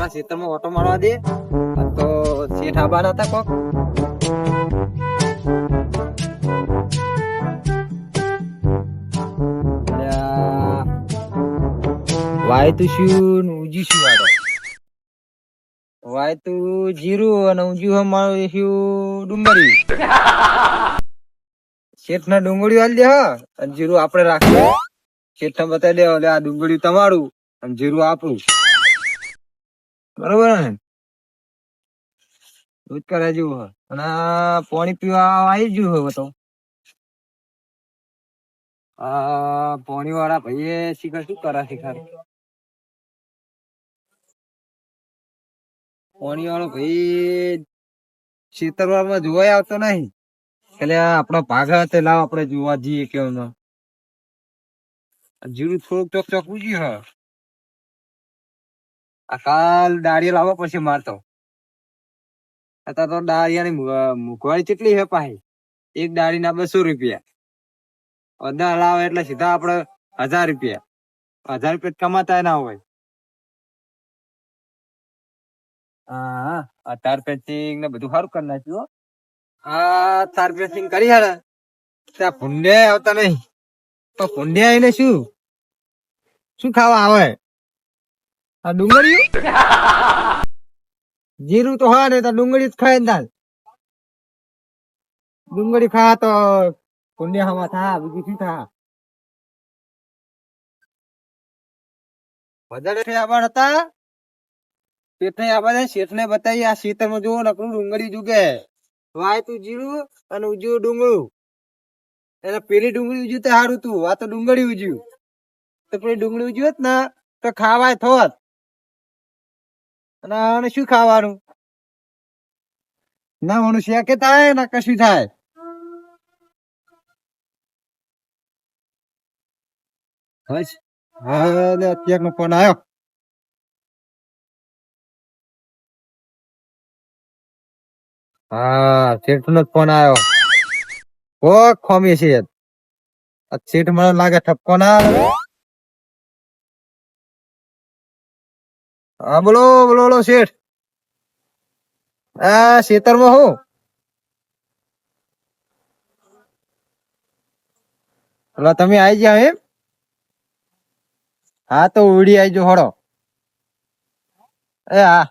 મારા ખેતરમાં ઓટો મારવા દે. આ તો શેઠ આબાના હતા કોક. અલ્યા, વાય તું શું ને ઉજી શું વાળો? વાય તું જીરું અને ઉજી મારું શું ડુંગળી. શેઠ ના ડુંગળી હાલ દે હા, અને જીરું આપડે રાખીએ. શેઠ ને બતાવી દે આ ડુંગળી તમારું અને જીરું આપણું. બરોબર ને? દૂધ કરાય જેવું હોય અને પાણી પીવા આવી ગયું હોય તો પાણી વાળા ભાઈએ શીખર શું કરે શીખર? પાણી વાળો ભાઈ ખેતરમાં જોવાય આવતો નહીં. એટલે આપડો ભાગ તે લાવ આપડે જોવા જઈએ કેમ જીરું થોડુંક ચોક ચોક ઉજી હ. આ કાલ દાળીએ લાવવા પછી મારતો અત્યારે તો દાળિયાની મોંઘવારી કેટલી હે પાહી. એક દાળી ના 200 રૂપિયા. અડધા લાવે એટલે સીધા આપડે 1000 રૂપિયા. 1000 રૂપિયા કમાતા ના હોય. હા, આ તાર પેચિંગ ને બધું સારું કરી નાખ્યું. આ તાર પેચિંગ કરી હે ત્યાં ભૂંડ્યા આવતા નહીં. તો ભૂંડ્યા આવીને શું ખાવા આવે? આ ડુંગળી જીરું તો હા ને તો ડુંગળી જ ખાય ને. ડુંગળી ખા તો ભૂંડ્યા હવા થા બીજું શું થા? વધારે આબાદ હતા. શેઠને આબાદ શેઠને બતાવી આ ખેતરમાં જોવો નકરું ડુંગળી જુગે. વાય તું જીરું અને ઉજ્યું ડુંગળું. એટલે પેલી ડુંગળી ઉજ્યું તો સારું તું. આ તો ડુંગળી ઉજ્યું તો પેલી ડુંગળી ઉજ્યું હોત ને તો ખાવાય થોત. અને શું ખાવાનું? ના મનુષ્ય કે થાય ના કશું થાય. હા અત્યારનો ફોન આવ્યો. હા શેઠ નો ફોન આવ્યો. ઓ ખોમી છે શેઠ મને લાગે ઠપકો ના આવે. હા બોલો બોલો બોલો શેઠ. આ ખેતરમાં હું એટલે તમે આવી જાવ એમ? હા તો ઉડી આવજો હળો. એ હા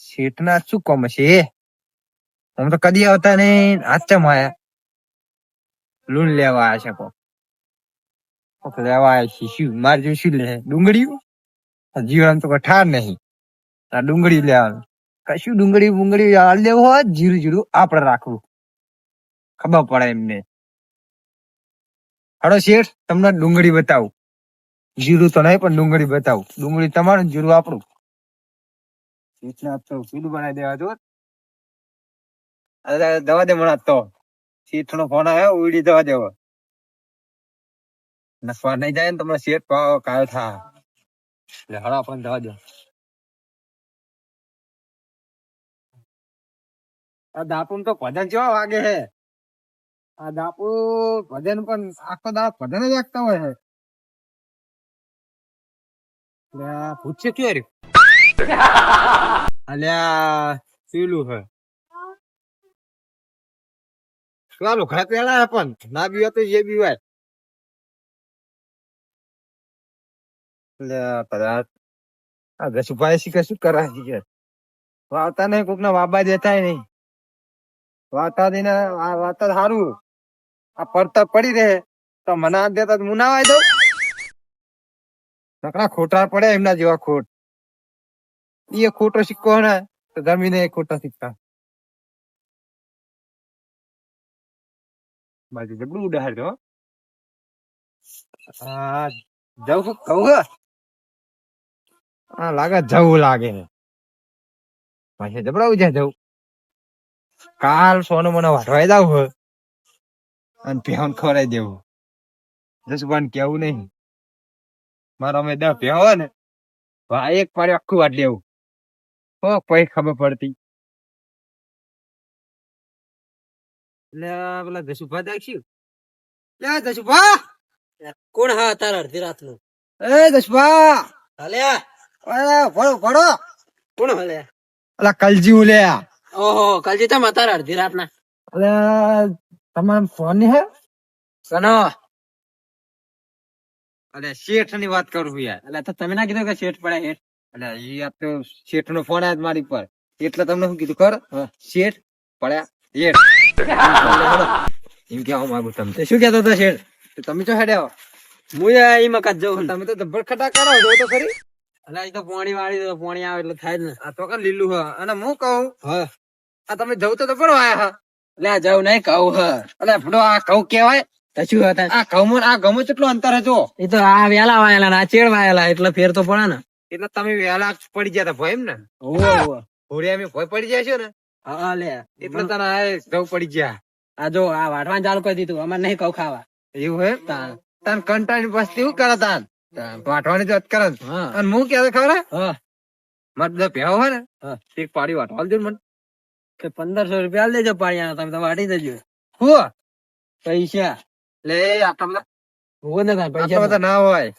શેઠ ના શું કોમ છે? હું તો કદી આવતા નઈ. આચમ આયા લૂન લેવા આવ્યા છે કોક લેવા આવ્યા છે. શું માર જો શું લે ડુંગળી જીવન તો ઠાર નહીં. આ ડુંગળી લેવાનું કશું ડુંગળી બુંગળી હાલ દેવું હોય જીરું જીરું આપડે રાખવું. ખબર પડે એમને. હડો શેઠ તમને ડુંગળી બતાવું. જીરું તો નહીં પણ ડુંગળી બતાવું. ડુંગળી તમારું જીરું આપણું. તો સીધું બનાવી દેવા જો. અરે દવા દે મને તો શેઠ નો ફોન આવ્યો ઉડી દવા દેવો. નસવા નહીં જાય ને તમને શેઠ કાયો થા. એટલે હળો આપણને દવા દો. આ દાપુ તો ભજન કેવા વાગે હે? આ દાપુ ભજન પણ આખો દાડો ભજન જ વાગતા હોય છે. પૂછશે ક્યાં રહ્યું? અલ્યા પેલું હે શું ઘર પેલા પણ ના બીવા તો જે બીવાય. એટલે સુભાઈ શીખે શું કરા છે? વાવતા નહીં કોક ના વાબા દેતા નહીં. વાતા દઈને વાતા સારું. આ પડતર પડી રહે તો મને આ દેતા હું ના વાય દઉં. નકરા ખોટા પડે એમના જેવા ખોટ. એ ખોટો સિક્કો ને તો જમીને ખોટા સિક્કા. બાજુ જબડું ઉડાડ્યો. હા જવું કહું હા લાગે જવું લાગે પાછી જબડાવું છે જવું. કાલ સોનું મને વાઢવાઈ દઉં હોય અને ભેહન ખવડાવી દેવું. જસુભાન કેવું નહીં મારો અમે 10 ભેહ હોય ને એક પાડે આખું વાટ લેવું. પછી ખબર પડતી. એટલે પેલા જસુભા દેખ્યું. જસુભા કોણ હા તાર અડધી રાત નું એ દશભા અલ્યા અરે ભણો ભણો કોણ હલે? અલા કલજી ઉલ્યા ઓહો કાલજી તમે અત્યારે અડધી રાતના અલે તમારો ફોન ની હે સનો અલે શેઠ ની વાત કરું છું યાર એટલે તો તમે ના કીધું કે શેઠ પડે હેઠ અલે ઈ આ તો શેઠ નો ફોન આવ્યો મારી પર એટલે તમને શું કીધું કર શેઠ પડ્યા હેઠ એમ કેવા માંગુ તમને તે શું કહેતો હતો શેઠ? તો તમે તો હેડ્યા હું ઈ મકાન જઉં તમે તો જબ્બર ખટા કરો જો તો ખરી અલ્યા ઈ તો પોણી વાળી તો પોણી આવે એટલે થાય જ ને. આ તો કર લીલું હ અને હું કહું હા આ તમે જવું તો પણ આયા હા લે જવું નહીં કહું હ અલે ભડો આ કહું કેવાય તો શું હતા આ ઘઉં કેટલું અંતર હતો એ તો આ વેલા વાયેલા ને આ ચેડ વાયેલા એટલે ફેર તો પડે ને. એટલે તમે વહેલા પડી ગયા તા ભય એમ ને ઓવો ઓવો હોળી અમે ભય પડી જાય છે ને હા લે એટલે તને આ ઘઉં પડી ગયા આ જો આ વાટવાનું ચાલુ કરી દીધું અમારે નહીં કહું ખાવા. એવું હે તાન કંટાળી બસતી એવું કરે તાન વાટવાની જ વાત કરે ને. હા અને હું ક્યારે ખબર હા મારે બધા ભેવા હોય ને હા. એક પાડી વાટવા દે મને કે 1500 રૂપિયા આલી દેજો પાડિયાના તમે તો વાટી દેજો હું પૈસા. લે આટલા બધા હોવો ને તાર આટલા પૈસા બધા ના હોય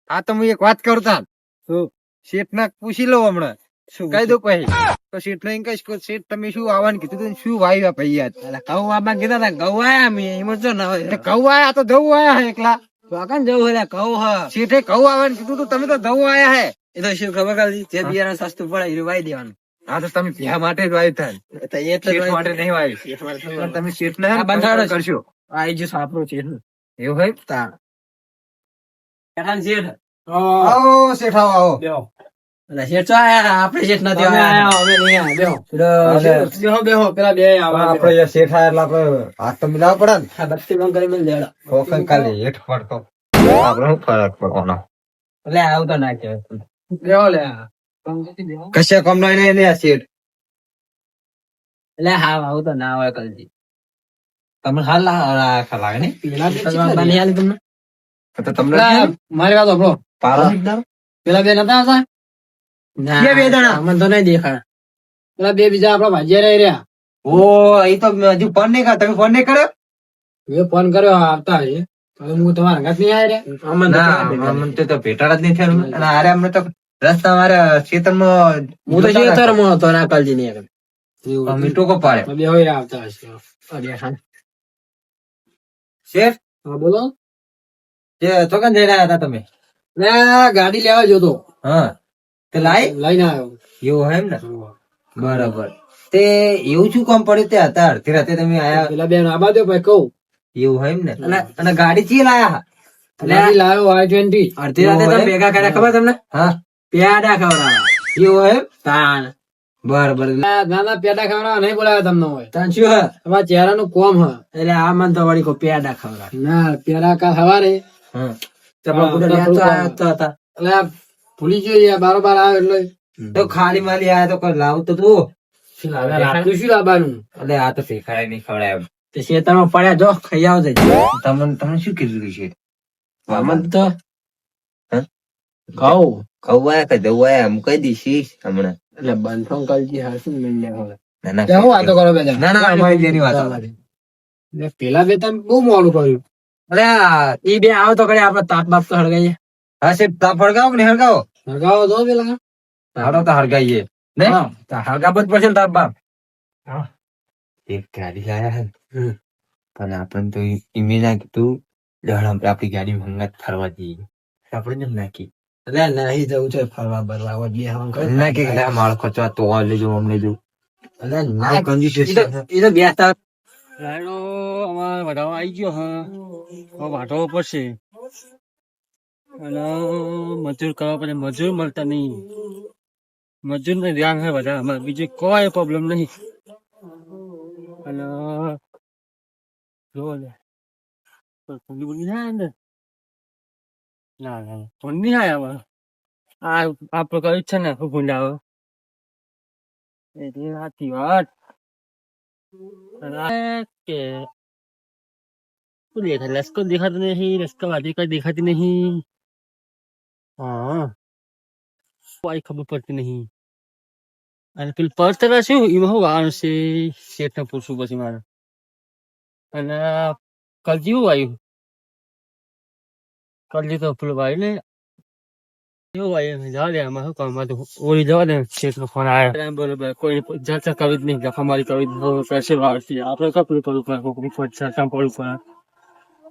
આ તો હું એક વાત કરું તાન શું શેઠ ના પૂછી લઉં હમણાં શું કહી દઉં પછી તો શેઠ ને એમ કહીશ કે શેઠ તમે શું આવવાનું કીધું તું ને શું વાવ્યા પછી યાદ ઘઉં આપવા કીધા તા ઘઉં આયા અમે એમાં તો ના હોય ઘઉં આયા તો જવું આયા હે એકલા તો આ કાન જવું એટલે ઘઉં હ શેઠે ઘઉં આવવાનું કીધું તું તમે તો જવું આયા હે એ તો શું ખબર કાઢી જે બિયારણ સસ્તું પડે એ વાઈ દેવાનું. હા તો તમે ભેહા માટે જ વાવ્યું થાય તો એટલે શેઠ જ માટે વાઈ નહીં વાવ્યું દેવાનું. પણ તમે શેઠ ને આ બંધારો છે. કરશો આ જો સાપરો છે ને. એવું હોય તાણ કેઠાન શેઠ આવો શેઠ આવો આવો બેહો એટલે શેઠ તો આયા આપણે શેઠ નથી આયા અમે નહીં આયા બેહો બેહો બેહો પેલા બે આવા આપડે યાર શેઠ આયા એટલે આપડે હાથ તો મિલાવવા પડે ને આ બત્તી બંધ કરી મેલ દેડા ઓખન કાલે હેઠ પડતો આપડે શું ફરક પડવાનો એટલે આવું તો ના કહેવાય બેહો લે એટલે કશે કમ નહીં ને શેઠ હા આવું તો ના હોય કલજી તમને હાલ લાગે ને પેલા બની આલી તમને તો તમને મારી વાત સાંભળો પારો પેલા બે નતા આવતા બે બે જણા. મને તો નહીં દેખાય પેલા બે બીજા આપડા ભાજિયા રહી રહ્યા ઓ એ તો હજુ ફોન નહીં કર્યો તમે ફોન નહીં કર્યો મેં ફોન કર્યો આવતા હશે હવે હું તમારા અંગાત નહીં આવી ના મને તો ભેટાડા જ નહીં થયું અને આરે અમને તો રસ્તા મારા ખેતરમાં હું તો ખેતરમાં હતો ના કાલજી નહીં આવ્યો મીઠો કો પાડે બે હોય આવતા હશે શેઠ હા બોલો જે ચોકન જઈને આવ્યા હતા તમે ના ગાડી લેવા જોતો હા તે લાઈ લઈને આવ્યો એવું હોય એમ ને બરાબર તે એવું શું કામ પડ્યું તે હતા અડધી રાતે તમે આયા પેલા બેન આબા દો ભાઈ કહું એવું હોય એમ ને અને ગાડી ચી લાયા ગાડી લાવ્યો I-20 અડધી રાતે તમે ભેગા કર્યા ખબર તમને હા પેડા ખવડાવ્યા એવું હોય એમ તાન બરાબર નાના પેડા ખવડાવવા નહીં બોલાવ્યા તમને હોય તાન શું હે તમારા ચહેરાનું કોમ હ એટલે આ મન તો વળી કો પેડા ખવડાવે ના પેડા કા સવારે હા ચપલા બુડા લેતો આયા તો હતા એટલે આ ભૂલી ગયો બારોબાર આવે એટલે તો ખાલી માલી આયા તો કોઈ લાવ તો તું રાતનું શું લાવવાનું એટલે આ તો શેખાય નહીં ખવડાય એમ તે શેતામાં પડ્યા જો ખાઈ આવજે તમને શું કીધું છે મન તો હા? કહું ખવાયા કે દવાયા એમ કઈ દીશી હમણાં એટલે બંધો કલજી હાસું મિલને હવે ના ના હું વાતો કરો બેટા ના ના અમારી જેની વાત પેલા બે તમે બહુ મોડું કર્યું અરે ઈ બે આવો તો કરે આપડે તાપ બાપ તો હળગાઈએ હા શેઠ તાપ હળગાવો કે નહીં હળગાવો હળગાવો તો પેલા હાડો તો હળગાઈએ નહીં હળગાવ જ પડશે ને તાપ બાપ એક ગાડી લાયા હે પણ આપણે તો ઈમે ના કીધું જણ આપણે આપણી ગાડી મંગાત ફરવા જઈએ આપણે જેમ નાખી એટલે નહીં જવું છે ફરવા બરવા બે ના કે માળ ખચવા તો લેજો અમને જો ના કંજૂસ એ તો બેસતા રાયડો અમારે વઢાવા આવી ગયો હા હવે વાઢવો પડશે અને મજૂર કરવા પડે મજૂર મળતા નહીં મજૂર ને ધ્યાન છે બધા અમારે બીજું કોઈ પ્રોબ્લેમ નહીં અને જો લે ઠંડી બુંડી ના આવે ને ના ના ઠંડી ના આવે આ આપડે કઈ છે ને ભૂંડા એટલે સાચી વાત કે દેખા લશ્કર દેખાતો નહીં લશ્કર વાદી કઈ દેખાતી નહીં હા કોઈ ખબર પડતી નહીં અને પેલું પર્સ શું એમાં શું વાનું છે શેઠ ને પૂછવું પછી મારે અને કલજી શું આવ્યું કલજી તો પેલું ભાઈ ને એવું હોય જવા દે આમાં શું કામ હતું ઓળી જવા દે શેઠનો ફોન આવ્યો બરોબર કોઈ ચર્ચા કરવી જ નહીં ગફા મારી કરવી પૈસે વાળતી આપણે કપડું પડવું પડે કોઈ ચર્ચા પડવું પડે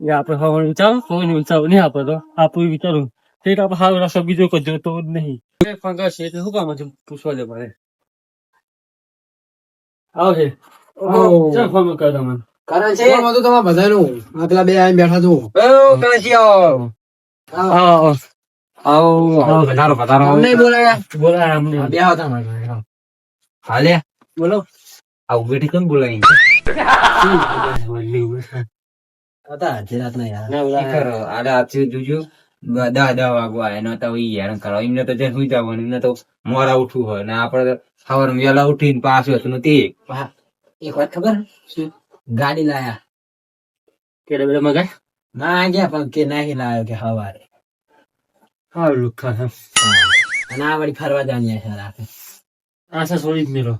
એ આપણે હવાનું વિચારો કોઈને વિચારવું નહીં આપણે તો આપણું વિચારવું તે આપણે સારું રસ્તો બીજો કોઈ જોતો જ નહીં ફોન કરશે એટલે શું કામ હતું પૂછવા દે મારે આવશે ચાલ ફોન કર તમે કારણ છે ફોનમાં તો તમારા બધાનું આ પેલા બે આવીને બેઠા છો અમને બોલાયા બોલાય અમને બે હતા મારા હાલે બોલો આ ઉભેટી કેમ બોલાવી હતા આજે રાત ના યાર ના બોલાય ખરો આડે આથી જોજો દા વાગવા એનો તો હેરાન કરો એમને તો જ્યાં સુઈ જવાનું એમને તો મોડા ઉઠવું હોય ને આપડે સવારે વહેલા ઉઠીને પાછું હતું ને તે એક વાત ખબર ગાડી લાયા કેડે બધા મગાય ના ગયા પણ કે નહીં લાયો કે હવારે હારું લુખા અને આ વળી ફરવા જાણીએ છે રાતે આશા છોડી જ મેલો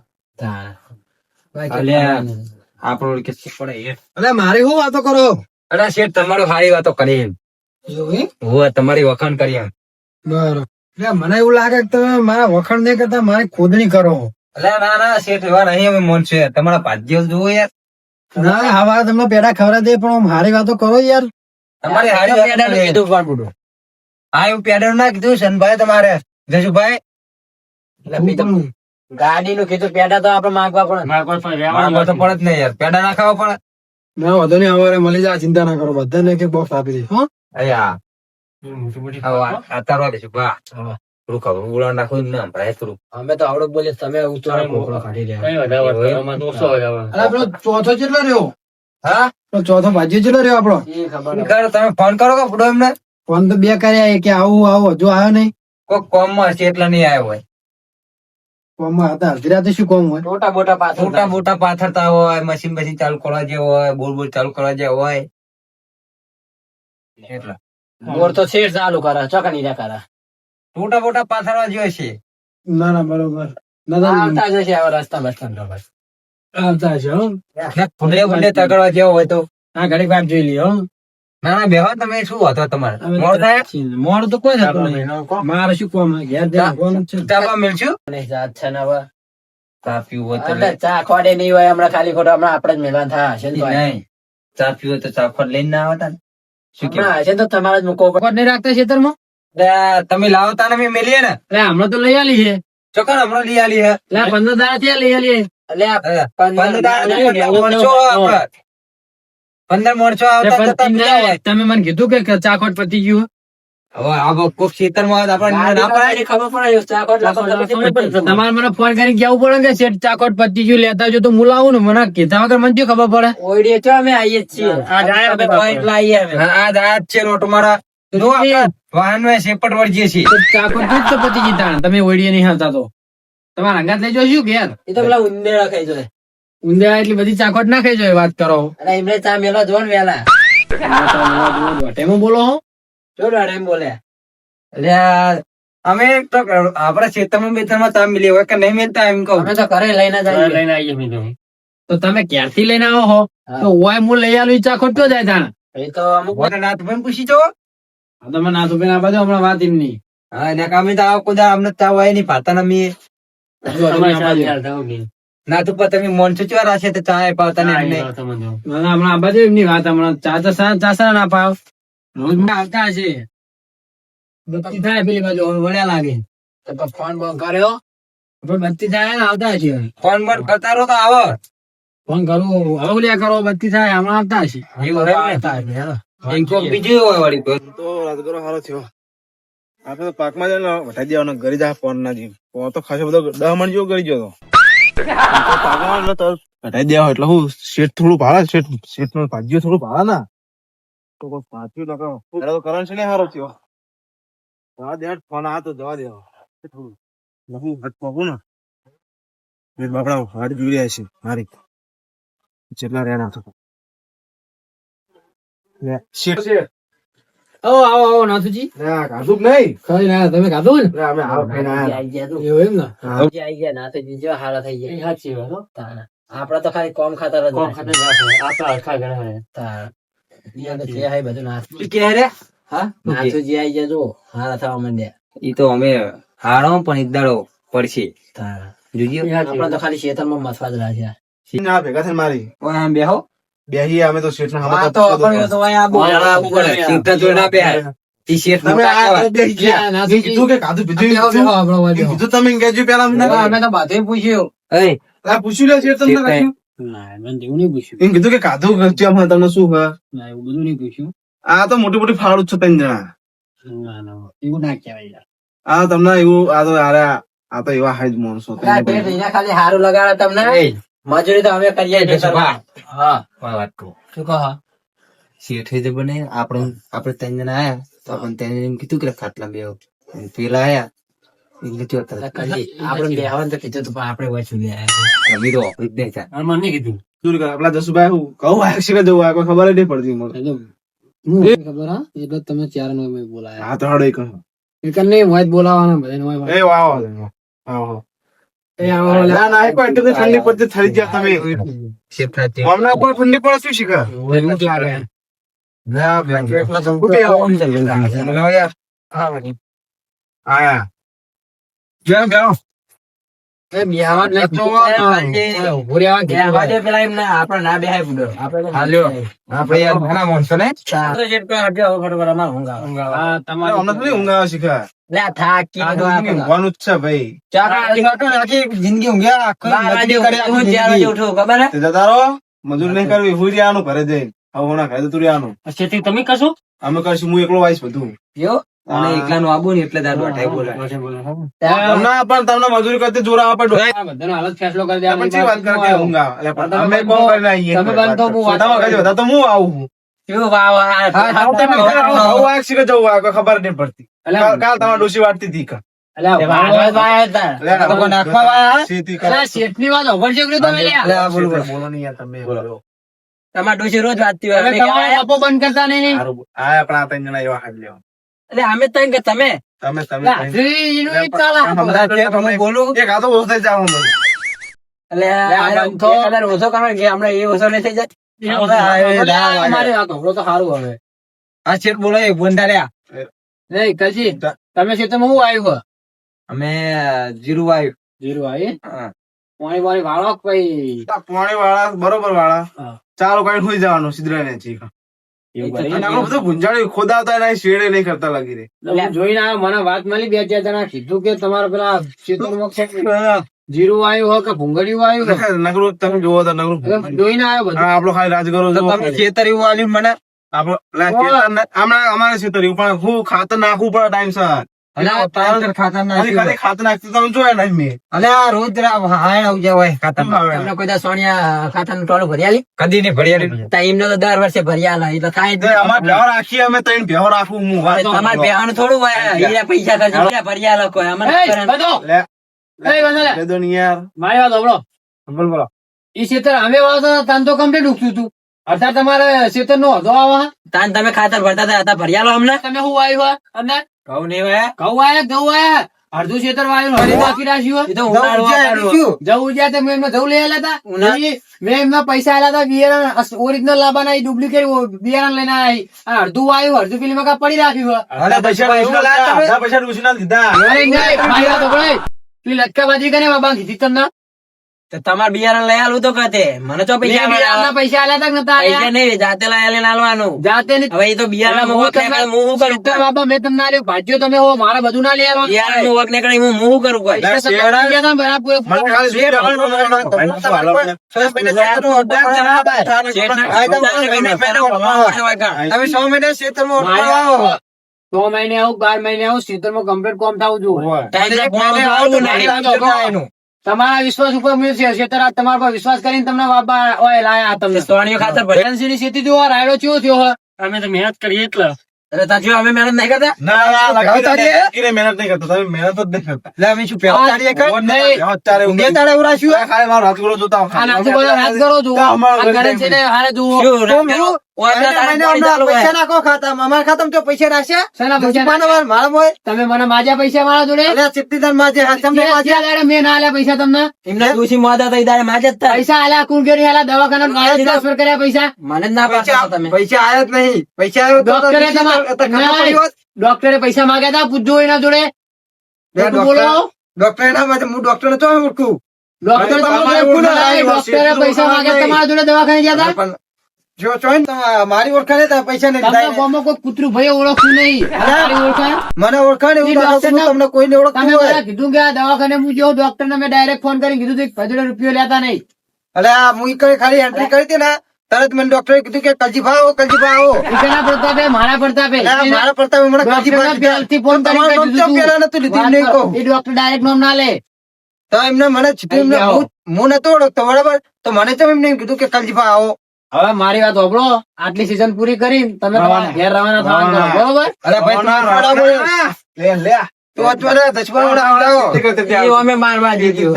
આપણો કે પડે અરે મારે શું વાતો કરો અરે શેઠ તમારો સારી વાતો કરી એમ હું તમારી વખાણ કરી એમ બરોબર મને એવું લાગે કે તમે મારા વખાણ નહીં કરતા મારી ખોદણી કરો અલ્યા ના ના શેઠ એવા નહીં અમે મન છે તમારા ભાગ્ય જોવો યાર ના હવારે તમને પેડા ખવડાવી દે પણ મારી વાતો કરો યાર તમારી હારી વાતો હા એવું પેડર ના કીધું શનભાઈ તમારે જશુભાઈ ગાડી નું કીધું પેડા તો આપડે માગવા પડે મારવા તો પડે જ નહીં યાર પેડા ના ખાવા પડે ના વધુ નહીં હવારે મળી જાય ચિંતા ના કરો બધાને એક બોક્સ આપી દે હો અયા તારવા દેશું બા થોડું ખબર ઉડાન નાખું ના ભરાય થોડું અમે તો આવડે બોલીએ તમે ઊંચો મોકળો કાઢી રહ્યા કઈ વધારે વાત કરવામાં તો ઓછો હોય હવે. અરે પેલો ચોથો કેટલો રહ્યો હા પેલો ચોથો ભાજી કેટલો રહ્યો આપણો ખબર તમે ફોન કરો કે પૂડો એમને ફોન તો બે કર્યા કે આવું આવું હજુ આવ્યો નહીં કોઈ કોમ માં હશે એટલે નહીં આવ્યો હોય કોમમાં હતા અડધી રાતે શું કોમ હોય મોટા મોટા પાથરતા હોય મશીન મશીન ચાલુ કરવા જેવો હોય બોર બોર ચાલુ કરવા જેવો હોય એટલે બોર તો શેર ચાલુ કરે ચોકની જા કરે મોટા મોટા પાથરવા જેવો છે ના ના બરોબર આવતા જશે આવા રસ્તા બસ્તા આવતા છે હો ફૂંડે ફૂંડે તગડવા જેવો હોય તો હા ઘડીક વાર જોઈ લ્યો ના ના બેહો તમે શું હતો તમારે મોડ થાય મોડ તો કોઈ થતું નહીં મારે શું કોમ ઘેર જવાનું છે ચાપા મળશું જાત છે ને હવે ચા પીવું હોય તો ચા ખોડે નહીં હોય હમણાં ખાલી ખોટો હમણાં આપડે જ મેળવાન થાય હશે નહીં ચા પીવું હોય તો ચા ખોટ લઈને ના આવતા ને શું કેવું હશે તો તમારે જ મૂકો નહીં રાખતા ખેતરમાં તમે લાવતા ને મેં મેલીએ ને હમણાં તો લઈ આલી છે ચોક્કસ હમણાં લઈ આલી હે 15 દાડા થયા લઈ આલી 15 માણસો આવતા જતા બીજા હોય. તમે મને કીધું કે ચાખોટ પતી ગયું હવે આ કોક ખેતરમાં આપણે ના પડાય તમારે મને ફોન કરીને કેવું પડે કે શેઠ ચાખોટ પતી ગયું લેતા જો તો હું લાવું ને મને કીધા વગર મને શું ખબર પડે ઓઈડીએ છો અમે આવીએ છીએ આજ આયા જ છે રોટ મારા જો આપણે વાહન માં શેપટ વળીએ છીએ ચાખોટ તો પતી ગઈ તાણ તમે ઓઈડીએ નહીં આવતા તો તમારા અંગાત લઈ જોશું કે યાર એ તો પેલા ઉંદેડા ખાઈ જાય ઉંદેડા એટલી બધી ચાખોટ ના ખાઈ જાય વાત કરો એમને ચા મેલા જોન વેલા ટેમો બોલો હો એમ બોલે એટલે અમે તો આપડા ખેતરમાં બેતરમાં તામ મિલી હોય કે નહીં મિલતા એમ કહું અમે તો ઘરે લઈને લઈને આવીએ અમે તો તો તમે ક્યારથી લઈને આવો હો તો ઓય હું લઈ આલું ચાખોટ તો જાય તાણ એ તો અમુક નાથભાઈ પૂછી જો તમે નાથુ બેન આ બાજુ હમણાં વાત એમની હા એને કામે તો આવો કુદા અમને ચા હોય નહીં પાતા ને અમે નાથુ પર તમે મોનસો ચવા રાશે તો ચા પાવતા ને એમને હમણાં આ બાજુ એમની વાત હમણાં ચા ના પાવ રોજ આવતા હશે બત્તી થાય પેલી બાજુ વળ્યા લાગે ફોન બોન કર્યો બત્તી થાય ને આવતા હશે ફોન બોન કરતા રહો તો આવો ફોન કરું હવે ઓલિયા કરો બત્તી થાય હમણાં આવતા હશે એમ કોક બીજું હોય વળી તો રાજગરો સારો થયો આપડે તો પાકમાં જાય ને વટાઈ દેવાનો ઘરે જા ફોન ના જી ફોન તો ખાસો બધો 10 મણ જેવો કરી ગયો તો પાકમાં એટલે તો વટાઈ દેવા એટલે હું શેઠ થોડું ભાડા શેઠ નો ભાગ્યો થોડું ભાડા ના તો કોઈ પાછું ન કરો તો કરંટ છે ને સારો થયો જવા દે ફોન આ તો જવા દે થોડું લખું હાથ પગું ને બાપડા હાડ જોઈ રહ્યા છે મારી જેટલા રેના તો શેઠ આવો આવો આવો નાથુજી કાઢું નહીં ખાઈ ના તમે ખાધું ને અમે આવો ખાઈને આયા. એવું એમ ને આઈ ગયા નાથુજી જો હારા થઈ ગયા સાચી વાત હો આપડે તો ખાલી કોમ ખાતર જ આપડા હરખા ગણા બધું નાથ શું કહે રે હા નાથુજી આઈ ગયા જો હારા થવા માંડ્યા ઈ તો અમે હારો પણ એક દાડો પડશે જોજો. આપડે તો ખાલી ખેતરમાં મથવા જ રાખ્યા. ના ભેગા થઈને મારી ઓય આમ બેહો. બેહી અમે તો શેઠ ના આ તો આપણને તો અહીંયા બહુ આવું પડે. ચિંતા જોઈ ના બેહાય. ઈ શેઠ તમે મોટા આ કહેવાય. બેહી ગયા. ના, મેં કીધું કે કાધું પીધું બેહો, બેહો, આપણો હોય, બેહો. કીધું તમે કહેજો પેલા અમને. અમે તો બધે પૂછ્યું. એય, આ પૂછ્યું લે શેઠ તમને શેઠ કશું? ના, મને એવું નહીં પૂછ્યું. એમ કીધું કે કાધું ચમ તમને શું હ? ના, એવું બધું નહીં પૂછ્યું. આ તો મોટી મોટી ફાળું જ છે ત્રણ જણા. ના, ના, એવું ના કહેવાય યાર. આ તમને એવું આ તો અરે આ તો એવા હાઈ જ માણસો ખાલી હારું લગાડે તમને. એય, મજૂરી તો અમે કરીએ જ બેસો બા. હા, વાત કહું. શું કહો? શેઠે જે બને આપણે ત્રણ જણા આયા તો આપણે ત્રણ જણા એમ કીધું કે ખાટલા બેહો. અને પેલા આયા એટલે જો તરત આપણે બેહવાનું તો કીધું તું, પણ આપણે વચ્ચે બે આયા. અમે તો ઓફિસ દે છે. મને નહીં કીધું. શું કરે આપડા જસુભાઈ હું કહું આ શીખે જવું આ કોઈ ખબર જ નહીં પડતી મને. ખબર હા એટલે તમે ચાર નો બોલાયા. હા તો હડો કહો એક નહીં હોય જ બોલાવાના બધાને હોય. એ આવો આવો એ આવો ના ના એ કોઈ એટલી ઠંડી પડતી થઈ ગયા તમે શેઠ ખાતે. હમણાં કોઈ ઠંડી પડે શું શીખે એવું જ લાગે. ના બ્લેન્કેટ માં તો ઉઠી આવો. યાર. આયા જેમ બેહો એ બેહવા જ નહીં. ઉભો રહેવા બેહવા દે પેલા એમને આપણે ના બેહાય પૂડો. આપણે હાલ્યો. આપણે યાર ઘણા માણસો ને હા, તમારે અમને થોડી ઊંઘ આવે શીખે લે થાકી આ તો ગયો આપણે. ઊંઘવાનું જ છે ભાઈ જિંદગી ઊંઘ્યા આખો મજૂરી કર્યા, આખો જિંદગી. તે જતા રહો મજૂરી નહીં કરવી હુઈ રહેવાનું ઘરે જઈને હવે હોના ઘરે જતું રહેવાનું ખેતી તમે કરશો? અમે કરશું હું એકલો વાઈશ બધું અને એકલાનું આબુ ને એટલે તાર દોઢાઈ બોલાય. તમને પણ તમને મજૂરી કરતી જોરા આપે બધાનો હાલત ફેસલો કરી દેવાનો. પછી વાત કરે કે ઊંઘ આવે એટલે પણ અમે કોમ કરીને આવીએ તમે બંધ તો હું વાત તમે કહેજો બધા તો હું આવું છું. કેવું વાવ આ- તમે ઘરે આવો, આવું આ શીખે જવું આ કોઈ ખબર નહીં પડતી અલ્યા, કાલ તમારી ડોશી વાટતી હતી કા. અલ્યા, વાળવા જ વાયા હતા. એટલે આ તો નાખવા વાળા? શેતી કરો. અલ્યા, શેઠની વાત હોભળજો કે તમે લ્યા. અલ્યા, બોલો, બોલો. બોલો નહીં યાર તમે બોલો. તમારા ડોશી રોજ વાતતી હોય. તમે તમારા લપો બંધ કરતા નહીં. સારું બોલો. આ આપણા ત્રણ જણા એવા હાથ લેવા એટલે અમે તંગ કે તમે તમે તમે લા, એનું ઈ ચાલે. બધા છે, તમે બોલો. એક આ તો ઓછો થઈ જાવ મને. એટલે આ બંધો કલર ઓછો કરો કે હમણાં એ ઓછો નહીં થઈ જાય. અમારી વાત હોભળો તો સારું હવે. આ શેઠ બોલો એ બંધાર્યા. નહીં, કશી તમે ખેતરમાં શું આવ્યું? અમે જીરું વાવ્યું. જીરું આવી હા. પાણી પાણી વાળો કે ભાઈ આ પોણી વાળા બરોબર વાળા હા. ચાલો કઈ સુઈ જવાનું સિદ્ધરાય ને ચીખ અને આપણું બધું ભૂંજાળી ખોદાવતા નહીં શેડે નહીં કરતા લાગી રે હું જોઈને આવ્યો, મને વાત મળી બે ચાર જણા કીધું કે તમારે પેલા ખેતરમાં છે જીરું આવ્યું હોય કે ભૂંગળીયું આવ્યું હોય. નગરું તમે જોવો તો નગરું એટલે જોઈને આવ્યો બધું. હા આપણો ખાલી રાજગરો તો તમે ખેતર એવું આલ્યું મને. આપણો હમણાં અમારે છે તર્યું પણ હું ખાતર નાખવું પડે ટાઈમ સર અલ્યા, ટ્રેક્ટર ખાતર નાખ્યું. ખાતર નાખતું તમે જોયા નહીં મેં અલ્યા, રોજ હાય આવું જાય હોય ખાતર. તમને કોઈ દા સોનિયા ખાતાનું ટોળું ભરી આલી? કદી નહીં ભર્યા. તા એમને તો દર વર્ષે ભરી આલે. એટલે થાય જ તે અમારે ભેહો રાખીએ અમે ત્રણ ભેહો રાખવું હું વાત તમારે બેહાનું થોડું હોય. હીરા પૈસા ખર્ચી હીરા ભરી આલે કોઈ. અમને લે દો ને યાર મારી વાત હોભળો. બોલ બોલો ઈ ખેતર અમે વાવતા તાન તો કમ્પ્લીટ ઉગતું હતું. અત્યારે તમારે ખેતર નો હતો આવા તાન તમે ખાતર ભરતા હતા ભરી આલો અમને. તમે શું વાવ્યું અને ઘઉં નહીં હોય. ઘઉં વાયા અડધું ખેતર વાવ્યું અડધું બાકી રાખ્યું. એ તો ઉનાળો વાળું. જવું જ્યાં મેં એમને જવું લઈ આલ્યા હતા. મેં એમના પૈસા આલ્યા હતા બિયારણ ઓરિજિનલ લાવવાના ડુપ્લિકેટ બિયારણ લઈને આવી. અને અડધું વાવ્યું અડધું પેલી મકા પડી રાખ્યું. પૈસા ઉછીના લીધા પેલી લટકાબાજી કરે બાબા કીધી તમને. તમારે બિયારણ લઈ આલું તો કતે મને તો પૈસા આલ્યા હતા નતા પૈસા નહીં જાતે લઈ આલે આલવાનું જાતે હવે એ તો બિયારણ હું કરું બાબા મેં તમને આલ્યું ભાજ્યો તમે હો મારે બધું ના લઈ આલો બિયારણ નું વક નીકળે હું કરું કોઈ તમે 100 મહિને ખેતરમાં વાવો. 6 મહિને આવું 12 મહિને આવું ખેતરમાં કમ્પ્લીટ કોમ થવું જોઈએ. તમારા વિશ્વાસ ઉપર મેં તમારા પર વિશ્વાસ કરીને તમને બાબા ઓય લાયા તમને સોણીઓ ખાતર ભરેન્સીની ખેતી જોવા રાયડો ચેવો થયો અમે તો મહેનત કરીએ એટલે અરે તાજો અમે મહેનત નહીં કરતા ના મહેનત નહીં કરતો તમે મહેનત જ નહીં કરતા એટલે અમે શું પહેલા તારીએ કર? અત્યારે ઊંઘે દાડે ઉરાશ્યું હોય? ખાલી મારો હાથ કરો જોતા આ નાતું બધા હાથ કરો છો આ ઘરે છે ને હારે જુઓ પૈસા નાખો ખાતામાં. અમારા ખાતામાં તો પૈસા નાખશે. શેના પૈસા મારા મોય. તમે મને માજ્યા પૈસા મારા જોડે અલ્યા, સિત્તીદાર માં જે તમને પૈસા દાડે મેં ના આલ્યા પૈસા તમને એમને દોષી મોદા તો ઈ દાડે માં જ હતા. પૈસા આલ્યા કુલ કરી આલ્યા દવાખાના ટ્રાન્સફર કર્યા પૈસા મને જ ના પૈસા પૈસા આયા જ નહીં. પૈસા આવ્યો તો ડોક્ટરે ખબર પડી હોત. ડોક્ટરે પૈસા માંગ્યા હતા પૂછજો એના જોડે ખોટું બોલો. ડોક્ટર એના માટે હું ડોક્ટર નતો ઓળખું. ડોક્ટર તમારે તમારે ઓળખાણ બોલો. આવી, ડોક્ટરે પૈસા માંગ્યા તમારા જોડે દવાખાને ગયા હતા? પણ જો ચોઈન મારી ઓળખાણ હતા પૈસા ને તમને ગામમાં કોઈ કૂતરું ભાઈ ઓળખતું નહીં. તમારી ઓળખાણ? મને ઓળખાણ એવું એ લાગે છે ડોક્ટરને- તમને કોઈને ઓળખતું તમે હોય. મને કીધું કે આ દવાખાને હું જો ડોક્ટર ને મેં ડાયરેક્ટ ફોન કરીને કીધું કે ભજડે રૂપિયો લેતા નહીં. અલે આ હું ખાલી એન્ટ્રી કરી હતી ને તરત મને ડોક્ટરે કીધું કે કલજીભા આવો. ઈશાના પ્રતાપે, મારા પ્રતાપે. અલે આ મારા પ્રતાપે મને કલજીભા ડોક્ટરને પહેલથી ફોન કરીને તમારું નામ કીધું કેમ તું. પહેલા નતું લીધું એમ નહીં કહું. એ ડોક્ટર ડાયરેક્ટ નામ ના લે. તો એમને મને છૂટ્યું એમને આઈ જાઓ. હું નતો ઓળખતો બરાબર તો મને તો એમને એમ કીધું કે કલજીભા આવો. હવે મારી વાત સાંભળો. આટલી સીઝન પૂરી કરી તમે તમારા ઘેર રવાના થવાનું કરો. બરોબર? અરે ભાઈ તું થોડા બોલે. લે તું અત્યારે દસમા વાળા આવડાવો. એ અમે મારવા દીધું.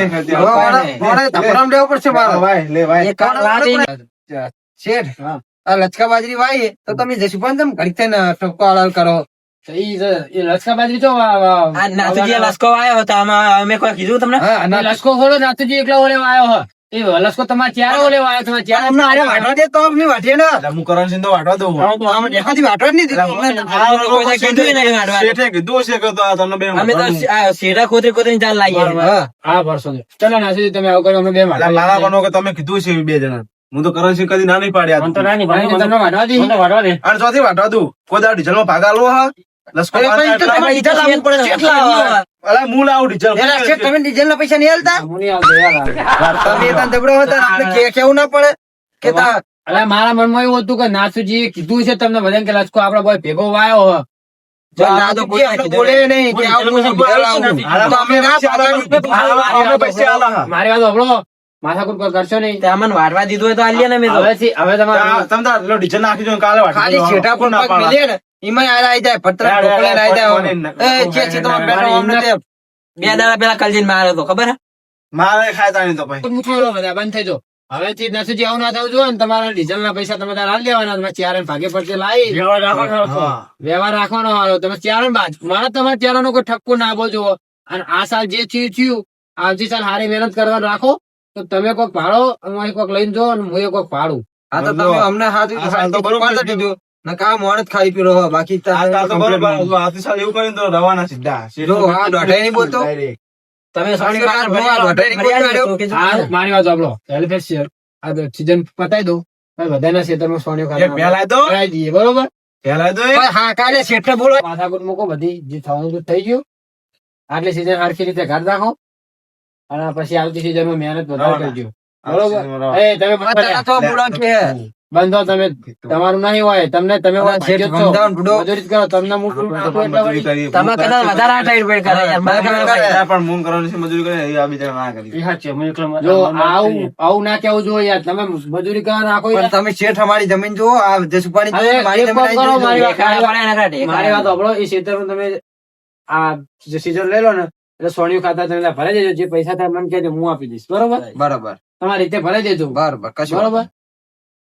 મોડે ધપરામ લેવો પડશે મારો. ભાઈ લે ભાઈ એક વાત ઈ- શેઠ હા. આ લચકા બાજરી વાય તો તમે જશુભાન તમે ઘડીક થઈને ટપકો હલાલ કરો. એ લસકા બાજરી ચો લસકો આવ્યો હતો અમે કોઈ કીધું તમને લસકો ખોલો નાથુજી એકલા ઓલે આવ્યો હ એ લસકો તમારે ચારે ઓલે આવ્યો તમારે ચારે અમને આરે વાટવા દે તો અમને વાટીએ ને. એટલે હું કરણ સિંહ તો વાટવા દઉં આમ દેખાતી વાટવા જ નહીં દીધી. શેઠે કીધું હશે કે તો આ તમને બે હા. હા વર્ષો ચલો નાથુજી તમે આવું કરો અમે બે એટલે લાલા બનો કે તમે કીધું છે બે જણા હું તો કરણ સિંહ કદી ના નહીં પાડ્યા તમને વાઢવા દી અને ચોથી વાટવા દઉં કોઈ દાડો ડીઝલ માં ભાગ આલવો હા લસકો એ ભાઈ તો તમે ડીઝલ લાવવું પડે. શેઠ લાવો. અલા હું લાવું ડીઝલ એલા શેઠ તમે ડીઝલ ના પૈસા નહીં આલતા? હું નહીં આવતો યાર તમે ત્યાં દબડો હતા ને આપણે કેવું ના પડે કે તા અલા મારા મનમાં એવું હતું કે નાથુજી કીધું છે તમને બધાને કે લસકો આપડે ભાઈ ભેગો વાયો હ નાથુજી આપણે બોલે નહીં કે આવું હું ડીઝલ લાવું. તો અમે ના પાડવાનું. અમે પૈસા આલા હા મારી વાત સાંભળો માથાકૂટ કોઈ કરશો નહીં હવે તમારે તમે તાર લો ડીઝલ નાખી દો કાલે વાટવા ખાલી છેટા પર પગ મિલે ને એમાં આરા આઈ જાય પતરા ઢોકળે આઈ જાય. એ છે તમે બેઠો અમને તે 2 દાડા પેલા કલજીન માર્યો તો ખબર હે મારે ખાતા નહીં તો ભાઈ મૂકેલો બધા બંધ થઈ જો હવે થી નથી આવું ના થવું જોઈએ ને તમારા ડીઝલ ના પૈસા તમે તાર આલી દેવાના તમે ચાર ભાગે પડતે લાવી વ્યવહાર રાખવાનો હારો તમે ચાર બાદ મારા તમારે ચાર નો કોઈ ઠપકો ના આપો જુઓ અને આ સાલ જે થયું આવતી સાલ સારી મહેનત કરવા રાખો તો તમે કોઈક ભાડો અમારે કોઈક લઈને જો અને હું કોઈક ભાડું આ તો તમે અમને આ સાલ તો બરોબર હાથ દીધું ને કા મોણ જ ખાઈ પીરો હો. બાકી તો આ કાલ તો બરોબર આવતી સાલ એવું કરીને તો રવાના સીધા જો આ દોઢાઈ નહીં બોલતો. તમે મારી વાત સાંભળો હેલ્થ આ સીઝન પતાવી દો બધાના ખેતરમાં સોનિયો પેલા તો કરાવી દઈએ બરોબર પેલા તો પણ હા કાલે શેઠે બોલો. માથાકૂટ મૂકો બધી જે થવાનું તો થઈ ગયું આટલી સીઝન હરખી રીતે ઘર રાખો અને પછી આવતી સીઝન માં મહેનત વધારે કરજો બરોબર એ તમે આ તો બોલો કે બંધો તમે તમારું નહીં હોય તમને તમે હોય શેઠ ભાગ્ય જ છો. ગમદાવન બુડો. મજૂરી કરો તમને મૂકવું મજૂરી કરી તમે કદાચ વધારે પણ મૂંગ કરવાની છે મજૂરી કરે એ આ બીજા ના કરી જો આવું ના કેવું જોઈએ યાર તમે મજૂરી કરવા નાખો પણ તમે શેઠ અમારી જમીન જુઓ આ જસુપાની હવે જમીન, મારી એક જમીન કામ કરો, આઈ મારી જજો. મારી વાત સાંભળો એ ક્ષેત્રમાં તમે આ જે સીઝન લઈ લો ને એટલે સોનિયું ખાતા તમે ભરાઈ દેજો જે પૈસા થાય મને કહેજો હું આપી દઈશ બરોબર બરાબર તમારી રીતે ભરાઈ દેજો બરાબર કશું બરોબર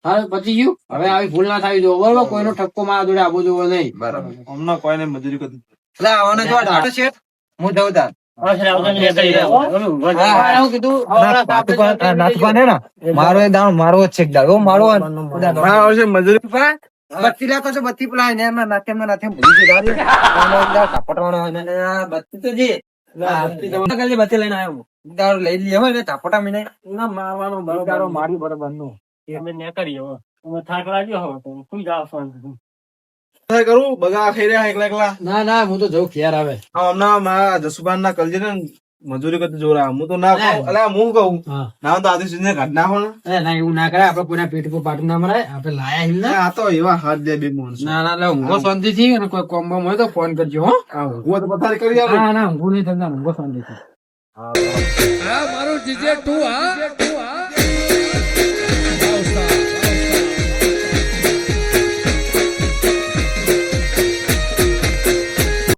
હા પછી ગયું હવે આવી ભૂલ ના થવી જોઈએ બરોબર કોઈનો ઠપકો મારા જોડે આપવો જોવો નહીં બરાબર અમને કોઈને મજૂરી કરી એટલે આવવાનો જો આ ઢાઢો શેઠ હું દઉં હું કીધું મારો એ દાણો મારો જ છે એક દાડો મારો આવશે મજૂરી બત્તી લેતો છે બત્તી પેલા એને એમના નાથે એમના નાથે ભૂલી ગયો દારૂ. આનો એક દાડો ઝાપટવાનો હોય ને આ બત્તી તો જે બત્તી લઈને આવ્યો દારૂ લઈ લઈએ હોય ને ઝાપટા મીને ના મારવાનો બરોબર મારી બરોબર નું અમે નીકળીએ હવે અમે થાક લાગ્યો હવે તો સુઈ જાવ શું કરું બગા ખાઈ રહ્યા એકલા એકલા ના ના હું તો જઉં ક્યારે આવે હમણાં મારા જસુબાન ના કલજે ને મજૂરી કરતી જોરા હું તો ના કહું અલ્યા હું કહું હા ના તો આધી સુધી ઘટ નાખો ને ના એવું ના કરાય આપડે કોઈના પેટ પર પાટું ના મરાય આપડે લાયા હિલ ના આ તો એવા હાથ દે બે માણસો ના ના ઊંઘો શાંતિ થી અને કોઈ કોમ બોમ હોય તો ફોન કરજો હો હું તો પથારી કરી આવું ના ના ઊંઘું નહીં થતા ઊંઘો શાંતિ થી મારું જીજે તું હા